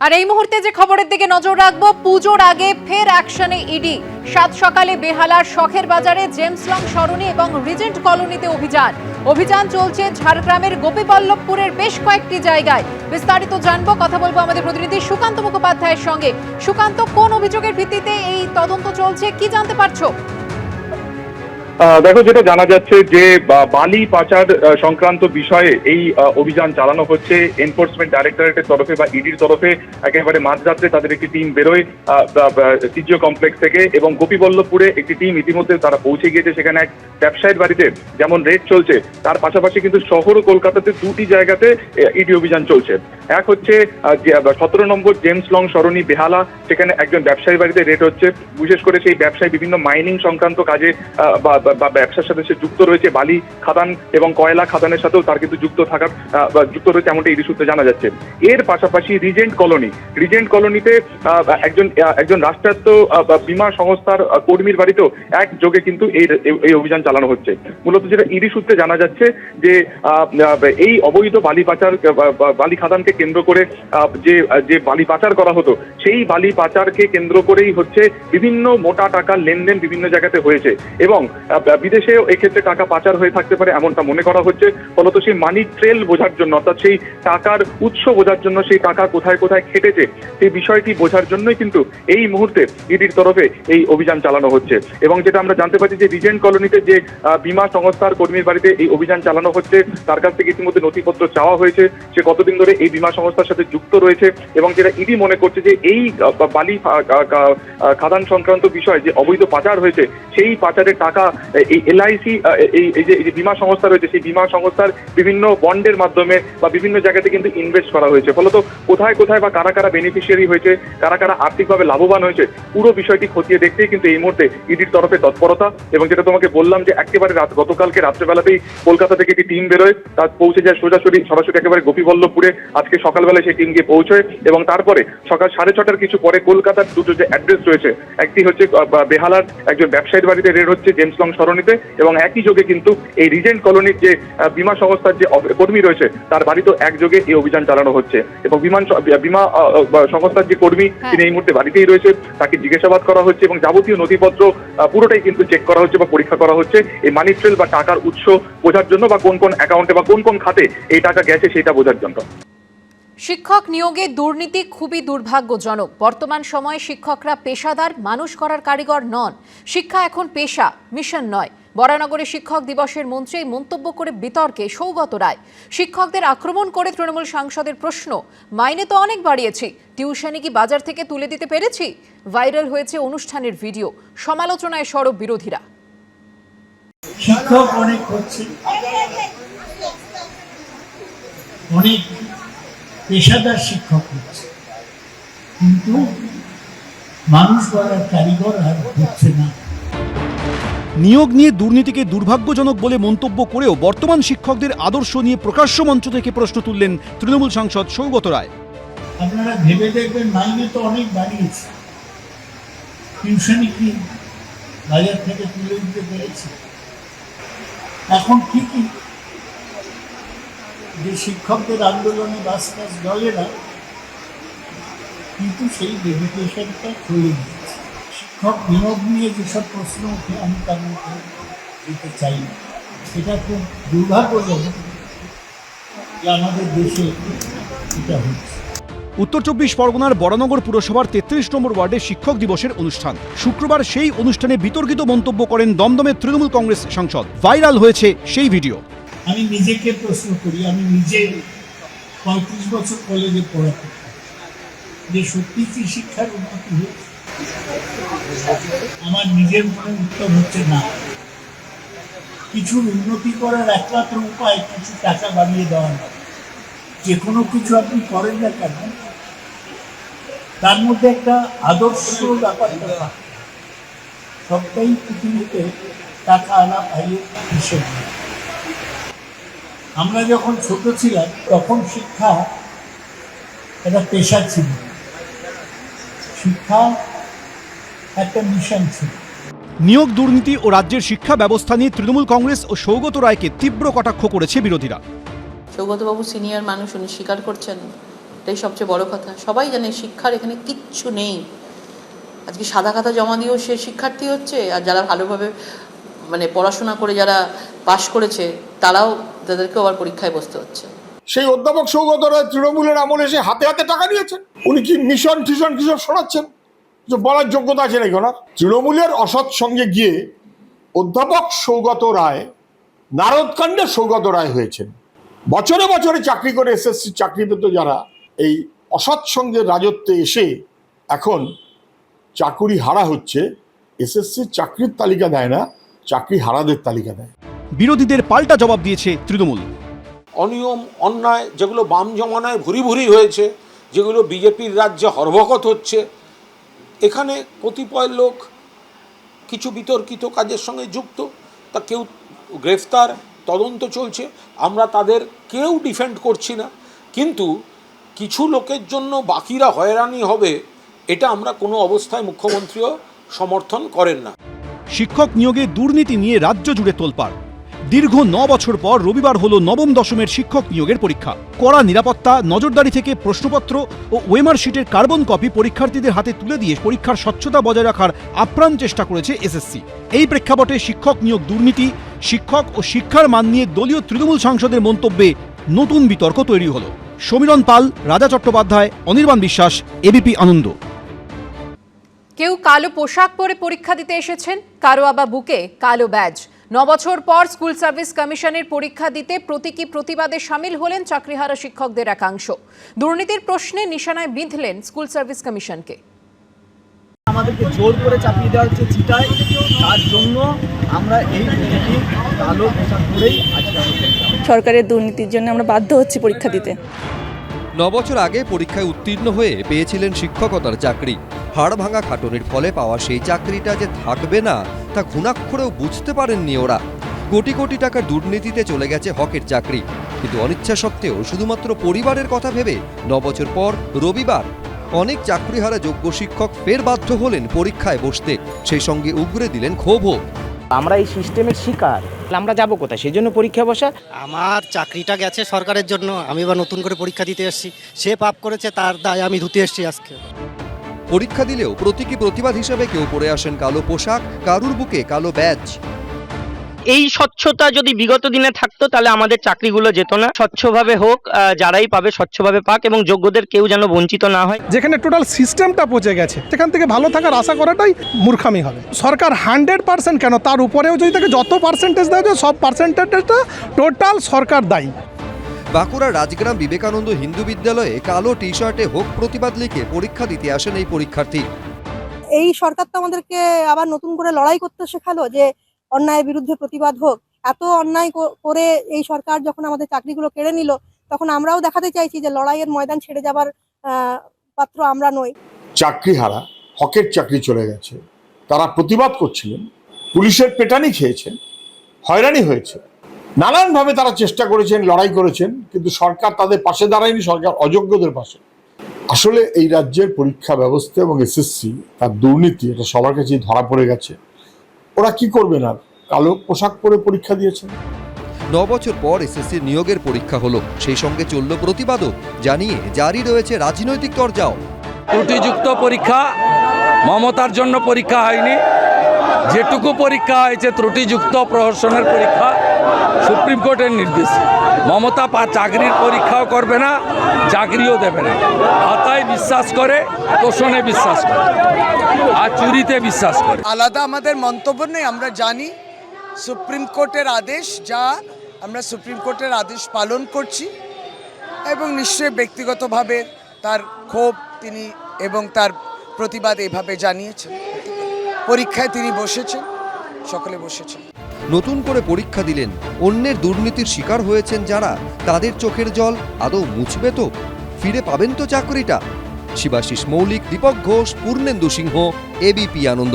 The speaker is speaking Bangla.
আর এই মুহূর্তে যে খবরের দিকে নজর রাখবো, পুজোর আগে ফের অ্যাকশনে ইডি। সাত সকালে বেহালার শখের বাজারে জেমস লং সরণি এবং রিজেন্ট কলোনিতে অভিযান চলছে ঝাড়গ্রামের গোপীবল্লভপুরের বেশ কয়েকটি জায়গায়। বিস্তারিত জানবো, কথা বলবো আমাদের প্রতিনিধি সুকান্ত মুখোপাধ্যায়ের সঙ্গে। সুকান্ত, কোন অভিযোগের ভিত্তিতে এই তদন্ত চলছে, কি জানতে পারছো? দেখো, যেটা জানা যাচ্ছে যে বালি পাচার সংক্রান্ত বিষয়ে এই অভিযান চালানো হচ্ছে এনফোর্সমেন্ট ডাইরেক্টরেটের তরফে বা ইডির তরফে। একেবারে মাঝরাত্রে তাদের একটি টিম বেরোয় সিজিও কমপ্লেক্স থেকে, এবং গোপীবল্লভপুরে একটি টিম ইতিমধ্যে তারা পৌঁছে গিয়েছে। সেখানে এক ব্যবসায়ীর বাড়িতে যেমন রেড চলছে, তার পাশাপাশি কিন্তু শহর ও কলকাতাতে দুটি জায়গাতে ইডি অভিযান চলছে। এক হচ্ছে 17 নম্বর জেমস লং সরণি বেহালা, সেখানে একজন ব্যবসায়ীর বাড়িতে রেড হচ্ছে। বিশেষ করে সেই ব্যবসায়ী বিভিন্ন মাইনিং সংক্রান্ত কাজে বা ব্যবসার সাথে সে যুক্ত রয়েছে, বালি খাদান এবং কয়লা খাদানের সাথেও তার কিন্তু যুক্ত রয়েছে, এমনটা ইডি সূত্রে জানা যাচ্ছে। এর পাশাপাশি রিজেন্ট কলোনিতে একজন রাষ্ট্রায়ত্ত বীমা সংস্থার কর্মীর বাড়িতেও একযোগে কিন্তু এই অভিযান চালানো হচ্ছে। মূলত যেটা ইডি সূত্রে জানা যাচ্ছে যে এই অবৈধ বালি খাদানকে কেন্দ্র করে যে বালি পাচার করা হতো, সেই বালি পাচারকে কেন্দ্র করেই হচ্ছে বিভিন্ন মোটা টাকার লেনদেন বিভিন্ন জায়গাতে হয়েছে, এবং বিদেশেও এক্ষেত্রে টাকা পাচার হয়ে থাকতে পারে এমনটা মনে করা হচ্ছে। ফলত সেই মানি ট্রেল বোঝার জন্য, অর্থাৎ সেই টাকার উৎস বোঝার জন্য, সেই টাকা কোথায় কোথায় খেটেছে সেই বিষয়টি বোঝার জন্যই কিন্তু এই মুহূর্তে ইডির তরফে এই অভিযান চালানো হচ্ছে। এবং যেটা আমরা জানতে পারছি যে রিজেন্ট কলোনিতে যে বীমা সংস্থার কর্মীর বাড়িতে এই অভিযান চালানো হচ্ছে, তার কাছ থেকে ইতিমধ্যে নথিপত্র চাওয়া হয়েছে, সে কতদিন ধরে এই বীমা সংস্থার সাথে যুক্ত রয়েছে। এবং যেটা ইডি মনে করছে যে এই বালি খাদান সংক্রান্ত বিষয় যে অবৈধ পাচার হয়েছে, সেই পাচারের টাকা এই এলআইসি এই যে বীমা সংস্থা রয়েছে, সেই বীমা সংস্থার বিভিন্ন বন্ডের মাধ্যমে বা বিভিন্ন জায়গাতে কিন্তু ইনভেস্ট করা হয়েছে। ফলত কোথায় কোথায় বা কারা কারা বেনিফিশিয়ারি হয়েছে, কারা কারা আর্থিকভাবে লাভবান হয়েছে, পুরো বিষয়টি খতিয়ে দেখতেই কিন্তু এই মুহূর্তে ইডির তরফে তৎপরতা। এবং যেটা তোমাকে বললাম যে একেবারে গতকালকে রাত্রেবেলাতেই কলকাতা থেকে একটি টিম বেরোয়, তার পৌঁছে যায় সরাসরি একেবারে গোপীবল্লভপুরে। আজকে সকালবেলায় সেই টিম গিয়ে পৌঁছয়, এবং তারপরে সকাল 6:30টার কিছু পরে কলকাতার দুটো যে অ্যাড্রেস রয়েছে, একটি হচ্ছে বেহালার একজন ব্যবসায়ীর বাড়িতে রেড হচ্ছে জেমস লং সরণিতে, এবং একই যোগে কিন্তু এই রিজেন্ট কলোনির যে বীমা সংস্থার যে কর্মী রয়েছে তার বাড়িতেও একযোগে এই অভিযান চালানো হচ্ছে। এবং বীমা সংস্থার যে কর্মী, তিনি এই মুহূর্তে বাড়িতেই রয়েছে, তাকে জিজ্ঞাসাবাদ করা হচ্ছে এবং যাবতীয় নথিপত্র পুরোটাই কিন্তু চেক করা হচ্ছে বা পরীক্ষা করা হচ্ছে, এই মানি ট্রেল বা টাকার উৎস বোঝার জন্য, বা কোন কোন অ্যাকাউন্টে বা কোন কোন খাতে এই টাকা গেছে সেটা বোঝার জন্য। শিক্ষক নিয়োগে দুর্নীতি খুবই দুর্ভাগ্যজনক। বর্তমান সময়ে শিক্ষকরা পেশাদার, মানুষ করার কারিগর নন। শিক্ষা এখন পেশা, মিশন নয়। বরানগরে শিক্ষক দিবসের মঞ্চে মন্তব্য করে বিতর্কে সৌগত রায়। শিক্ষকদের আক্রমণ করে তৃণমূল সাংসদের প্রশ্ন, মাইনে তো অনেক বাড়িয়েছি, টিউশনি কি বাজার থেকে তুলে দিতে পেরেছি? ভাইরাল হয়েছে অনুষ্ঠানের ভিডিও, সমালোচনায় সরব বিরোধীরা। শিক্ষক অনেক হচ্ছে, অনেক পেশাদার শিক্ষক হচ্ছে, কিন্তু মানুষ গড়ার কারিগর আর হচ্ছে না। নিয়োগ নিয়ে দুর্নীতিকে দুর্ভাগ্যজনক বলে মন্তব্য করেও বর্তমান শিক্ষকদের আদর্শ নিয়ে প্রকাশ্য মঞ্চ থেকে প্রশ্ন তুললেন তৃণমূল সাংসদ সৌগত রায়। আপনারা ভেবে দেখবেন, মাইনে তো অনেক বাড়িয়েছে, টিউশনি কি বাজার থেকে তুলে দিতে পেরেছে? এখন ঠিকই যে শিক্ষকদের আন্দোলনে বাস চলে না, কিন্তু সেই ডেডিকেশনটা চলে গিয়েছে। শিক্ষক নিয়োগ নিয়ে যেসব প্রশ্ন উঠে, আমি তার মধ্যে যেতে চাই না। এটা খুব দুর্ভাগ্যজনক যে আমাদের দেশে এটা হচ্ছে। উত্তর 24 পরগনার বরানগর পুরসভার 33 নম্বর ওয়ার্ডে শিক্ষক দিবসের অনুষ্ঠান। শুক্রবার সেই অনুষ্ঠানে বিতর্কিত মন্তব্য করেন দমদমের তৃণমূল কংগ্রেস সাংসদ। ভাইরাল হয়েছে সেই ভিডিও। আমি নিজেকে প্রশ্ন করি, আমি নিজে 35 বছর কলেজে পড়াতে, যে সত্যি কি শিক্ষার উন্নতি হয়েছে? আমার নিজের মনে উত্তর হচ্ছে না। কিছু উন্নতি করার একমাত্র উপায় কিছু টাকা বাড়িয়ে দেওয়া না। যে কোনো কিছু আপনি করেন না কেন, তার মধ্যে একটা আদর্শ ব্যাপার থাকে। সবটাই পৃথিবীতে টাকা আনা পাইয়ে হিসেবে। আমরা যখন ছোট ছিলাম তখন শিক্ষা একটা পেশা ছিল, শিক্ষা একটা মিশন ছিল। নিয়োগ দুর্নীতি ও রাজ্যের শিক্ষা ব্যবস্থা নিয়ে তৃণমূল কংগ্রেস ও সৌগত রায়কে তীব্র কটাক্ষ করেছে বিরোধীরা। সৌগতবাবু সিনিয়র মানুষ, উনি স্বীকার করছেন এটাই সবচেয়ে বড় কথা। সবাই জানে শিক্ষার এখানে কিচ্ছু নেই। আজকে সাদা খাতা জমা দিয়েও সে শিক্ষার্থী হচ্ছে, আর যারা ভালোভাবে পড়াশোনা করে যারা পাশ করেছে তাদেরকেও আবার পরীক্ষায় বসতে হচ্ছে। সেই অধ্যাপক সৌগত রায় তৃণমূলের আমলে এসে হাতে হাতে টাকা নিয়েছেন। উনি কি মিশন টিশন কিসব শোনাচ্ছেন? যে বলার যোগ্যতা আছে নাকি ওনার? তৃণমূলের অসৎ সঙ্গে গিয়ে অধ্যাপক সৌগত রায় নারদকাণ্ডের সৌগত রায় হয়েছেন। বছরে বছরে চাকরি করে এসএসসি চাকরি পেত যারা, এই অসৎ সঙ্গের রাজত্বে এসে এখন চাকুরি হারা হচ্ছে। এসএসসির চাকরির তালিকা দেয় না, চাকরি হারাদের তালিকা দেয়। বিরোধীদের পাল্টা জবাব দিয়েছে তৃণমূল। অনিয়ম অন্যায় যেগুলো বাম জমানায় ভুরি ভুরি হয়েছে, যেগুলো বিজেপির রাজ্যে হরভকত হচ্ছে, এখানে কতিপয় লোক কিছু বিতর্কিত কাজের সঙ্গে যুক্ত, তা কেউ গ্রেফতার, তদন্ত চলছে, আমরা তাদের কেউ ডিফেন্ড করছি না, কিন্তু কিছু লোকের জন্য বাকিরা হয়রানি হবে এটা আমরা কোনো অবস্থায় মুখ্যমন্ত্রীও সমর্থন করেন না। শিক্ষক নিয়োগে দুর্নীতি নিয়ে রাজ্য জুড়ে তোলপাড়। দীর্ঘ 9 বছর পর রবিবার হলো নবম দশমের শিক্ষক নিয়োগের পরীক্ষা। কড়া নিরাপত্তা, নজরদারি থেকে প্রশ্নপত্র ও ওয়েমার শিটের কার্বন কপি পরীক্ষার্থীদের হাতে তুলে দিয়ে পরীক্ষার স্বচ্ছতা বজায় রাখার আপ্রাণ চেষ্টা করেছে এসএসসি। এই প্রেক্ষাপটে শিক্ষক নিয়োগ দুর্নীতি, শিক্ষক ও শিক্ষার মান নিয়ে দলীয় তৃণমূল সাংসদের মন্তব্যে নতুন বিতর্ক তৈরি হলো। সমীরণ পাল, রাজা চট্টোপাধ্যায়, অনির্বাণ বিশ্বাস, এবিপি আনন্দ। কেউ কালো পোশাক পরে পরীক্ষা দিতে এসেছেন, কারো আবার বুকে কালো ব্যাজ। 9 বছর পর স্কুল সার্ভিস কমিশনের পরীক্ষা দিতে প্রতীকী প্রতিবাদে সামিল হলেন চাকরিহারা শিক্ষকদের একাংশ। দুর্নীতির প্রশ্নে নিশানায় বিঁধলেন স্কুল সার্ভিস কমিশনকে। আমাদেরকে জোর করে চাপিয়ে দেওয়া হচ্ছে চিটায়, তার জন্য আমরা এই প্রতীকী কালো পোশাক পরেই আজকে সরকারের দুর্নীতির জন্য আমরা বাধ্য হচ্ছি পরীক্ষা দিতে। 9 বছর আগে পরীক্ষায় উত্তীর্ণ হয়ে পেয়েছিলেন শিক্ষকতার চাকরি। হাড় ভাঙা খাটনির ফলে পাওয়া সেই চাকরিটা যে থাকবে না তা ঘুণাক্ষরেও বুঝতে পারেননি ওরা। কোটি কোটি টাকার দুর্নীতিতে চলে গেছে হকের চাকরি, কিন্তু অনিচ্ছা সত্ত্বেও শুধুমাত্র পরিবারের কথা ভেবে 9 বছর পর রবিবার অনেক চাকরিহারা যোগ্য শিক্ষক ফের বাধ্য হলেন পরীক্ষায় বসতে। সেই সঙ্গে উগরে দিলেন ক্ষোভও। আমরা এই সিস্টেমের শিকার, আমরা যাবো কোথায়? সেই জন্য পরীক্ষা বসা। আমার চাকরিটা গেছে সরকারের জন্য, আমি এবার নতুন করে পরীক্ষা দিতে এসেছি। সে পাপ করেছে, তার দায় আমি ধুতে এসেছি আজকে। পরীক্ষা দিলেও প্রতীকী প্রতিবাদ হিসেবে কেউ পরে আসেন কালো পোশাক, কারুর বুকে কালো ব্যাজ। এই স্বচ্ছতা যদি বিগত দিনে থাকতো তাহলে আমাদের চাকরিগুলো যেত না। স্বচ্ছভাবে হোক, যারাই পাবে স্বচ্ছভাবে পাক, এবং যোগ্যদের কেউ যেন বঞ্চিত না হয়। যেখানে টোটাল সিস্টেমটা পচে গেছে সেখান থেকে ভালো থাকার আশা করাটাই মূর্খামি হবে। সরকার 100% কেন, তার উপরেও যদি তাকে যত পার্সেন্টেজ দেওয়া যায় সব পার্সেন্টেজটা টোটাল সরকার দায়ী। বাঁকুড়া রাজগ্রাম বিবেকানন্দ হিন্দু বিদ্যালয়ে কালো টি শার্টে হোক প্রতিবাদ লিখে পরীক্ষা দিতে আসেন এই পরীক্ষার্থী। এই সরকার তো আমাদেরকে আবার নতুন করে লড়াই করতে শেখালো যে অন্যায়ের বিরুদ্ধে প্রতিবাদ হোক। এত অন্যায় করে এই সরকার যখন আমাদের চাকরিগুলো কেড়ে নিল, তখন আমরাও দেখাতে চাইছি যে লড়াইয়ের ময়দান ছেড়ে যাবার পাত্র আমরা নই। চাকরি হারা, হকের চাকরি চলে গেছে, তারা প্রতিবাদ করছিলেন, পুলিশের পেটানি খেয়েছেন, হয়রানি হয়েছে, নানানভাবে তারা চেষ্টা করেছেন, লড়াই করেছেন, কিন্তু সরকার তাদের পাশে দাঁড়ায়নি, সরকার অযোগ্যদের পাশে। আসলে এই রাজ্যের পরীক্ষা ব্যবস্থা এবং এসএসসি তার দুর্নীতি এটা সবার কাছেই ধরা পড়ে গেছে। ওরা কি করবে না, কালো পোশাক পরে পরীক্ষা দিয়েছেন। 9 বছর পর এসএসসি নিয়োগের পরীক্ষা হলো, সেই সঙ্গে চলল প্রতিবাদও, জানিয়ে জারি রয়েছে রাজনৈতিক তরজাও। ত্রুটিযুক্ত পরীক্ষা, মমতার জন্য পরীক্ষা হয়নি, যেটুকু পরীক্ষা হয়েছে ত্রুটিযুক্ত প্রহসনের পরীক্ষা। সুপ্রিম কোর্টের নির্দেশ, মমতা চাকরির পরীক্ষাও করবে না, চাকরিও দেবে না। আতায় বিশ্বাস করে, তোষণে বিশ্বাস করে, আর চুরিতে বিশ্বাস করে। আলাদা আমাদের মন্তব্য নেই। আমরা জানি সুপ্রিম কোর্টের আদেশ, যা আমরা সুপ্রিম কোর্টের আদেশ পালন করছি, এবং নিশ্চয়ই ব্যক্তিগতভাবে তার ক্ষোভ তিনি এবং তার প্রতিবাদ এভাবে জানিয়েছেন। পরীক্ষায় তিনি বসেছেন, সকলে বসেছেন। নতুন করে পরীক্ষা দিলেন, অন্যের দুর্নীতির শিকার হয়েছেন যারা, তাদের চোখের জল আদৌ মুছবে তো? ফিরে পাবেন তো চাকরিটা? শিবাশিস মৌলিক, দীপক ঘোষ, পূর্ণেন্দু সিংহ, এবিপি আনন্দ।